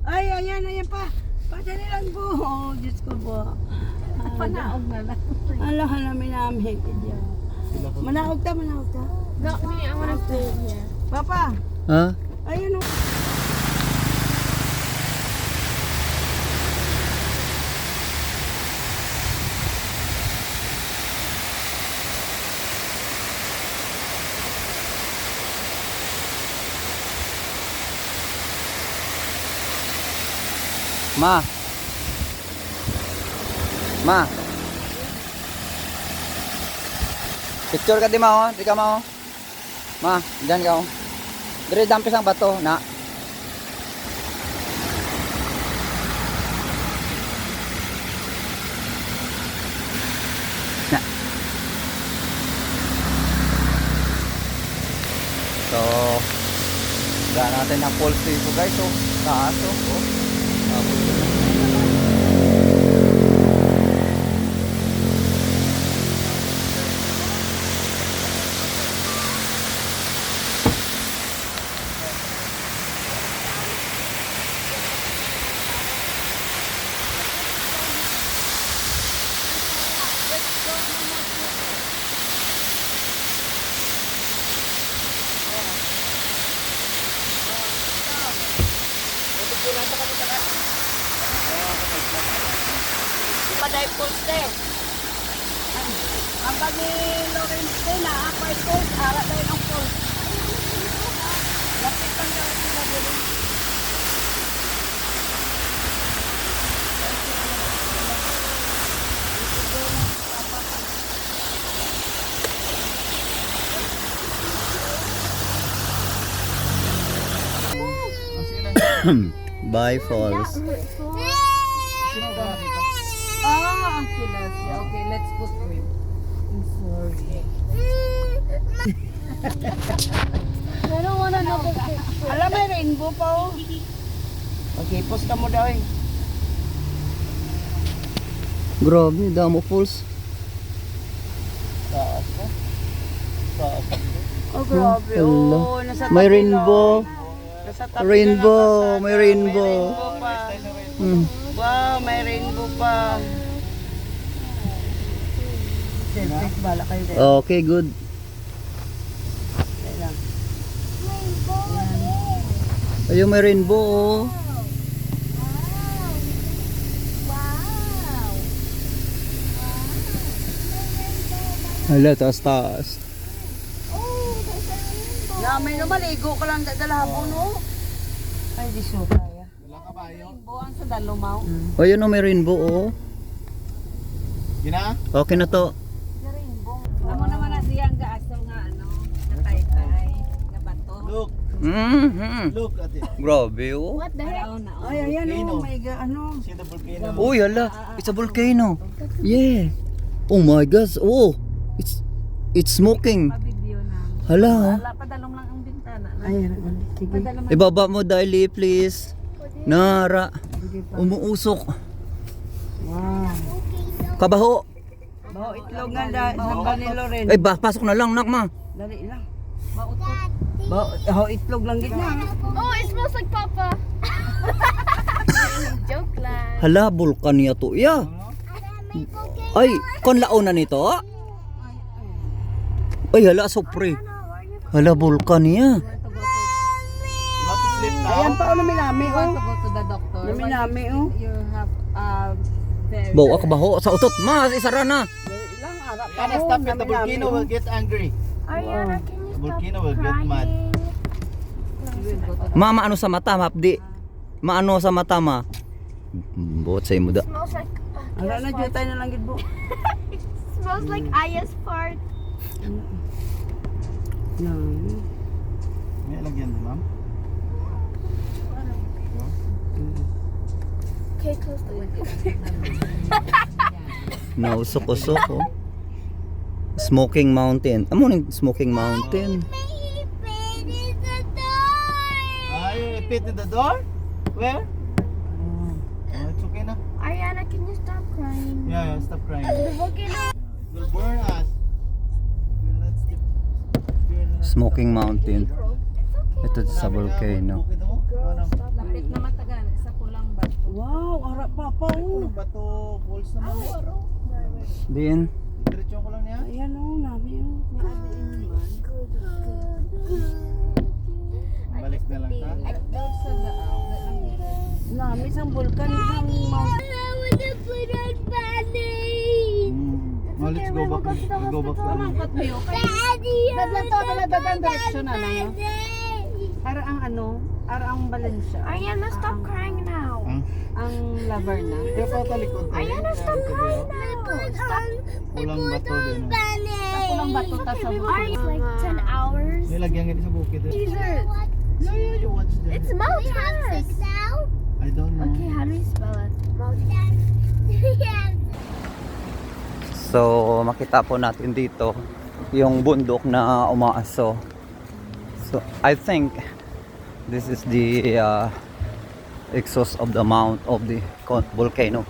Ay, ayan pa. Padali lang po. Oh, Diyos ko po. Panaog na lang. Allah, namin. Manaog ta. No, I wanna stay here. Papa, Ha? ayun o. Ma. Ma. Picture ka di ma oh, di ka ma oh. Ma, diyan ka oh. Dire dampis ang bato na. Na. So, gaan natin ang pulse dito guys oh. Taas oh. Paday poste. Ang pagi Lawrence na ako ay post, ara tayo ng post. Lapit ang gawin nila dito. Bye falls. Oh, ang kilas. Okay, let's put cream. I'm sorry. I don't wanna know the picture. Alam may rainbow pa oh. Okay, post ka mo daw eh. Grabe, damo falls. Oh, grabe. Hello. Oh, nasa May tabi rainbow. lang. Nasa tabi Rainbow, na ng may kalsada. rainbow. May rainbow pa. Hmm. Wow, may rainbow pa. Selfie, bala kayo din. Okay, good. Kaya lang. Ayun, may rainbow oh. Hala, taas. Ya, may maligo ka lang dadalabo no. Ay, di so kaya. Wala ka ba yun? Rainbow ang sa dalumaw. Ayun oh, may rainbow oh. Gina? Okay na to. Amo naman na siyang gaaso nga ano, natay-tay, nga bato. Look. Look at it. Grabe oh. What the heck? Ay, ayan oh, may ano. See the volcano? Uy, hala. It's a volcano. Yeah. Oh my gosh. Oh. It's smoking. Pa-video na. Hala. oh. Wala pa dalong lang ang bintana. Ayan, sige. Padala mo. Ibaba mo Daily, please. Nara. Umuusok. Wow. Kabaho. Baho itlog nga sa ni Loren. Ay, pasok na lang, nakma. Dali lang. Baho itlog lang gitna. Oh, it smells like Papa. Joke lang. Hala, bulkan niya to. Yeah. Ay, konlao na nito. Ay, hala, sopre. Hala, bulkan niya. Not to sleep Ayan now. pa oh, naminami You want oh. to go to the doctor? Naminami oh. You have very Bawa kabaho sa utot. Mas, isara na. Dali lang, harap pa Gonna oh. stop it. The Naminami, volcano oh. will get angry. Ariana, can you The volcano will get mad. Mama, ano sa mata, mapdi? Maano sa mata, ma? Buot sa imo da. Smells like Ala na, jutay na lang gid po. smells like Aya's fart. May lagyan mo, ma'am? Okay, close the window. Nausok-usok, oh. Smoking Mountain. Amo ning Smoking Mountain. Ah, you repeat in the door? Where? Oh, it's okay na. Ariana, can you stop crying? Yeah, stop crying. The volcano. It will burn us. It will not stop. Smoking Mountain. Ito sa volcano. Okay daw? Lapit na matagal sa pa oh. Ano ba to? Falls naman. Din. Diretso ko lang niya. Ayan oh, nabi oh. Balik na lang ta. Daw sa daaw. Nami isang bulkan, isang mount. Oh, let's go back. Let's go back. Pamangkat mo yun. Dadlan to, dadlan direksyon na lang. Para ang ano, para ang Valencia. Ariana, stop crying now. Ang lover na. Kaya pa talikod tayo. Ariana, stop crying now. Stop. Kulang ba to din? Kulang bato ta sa Are you like 10 hours? Nilagyan nga din sa bukid. Jesus. Yeah, you watch them. It's Maltas. I don't know. Okay, how do you spell it? So, makita po natin dito yung bundok na umaaso. So, I think this is the exhaust of the mount of the volcano.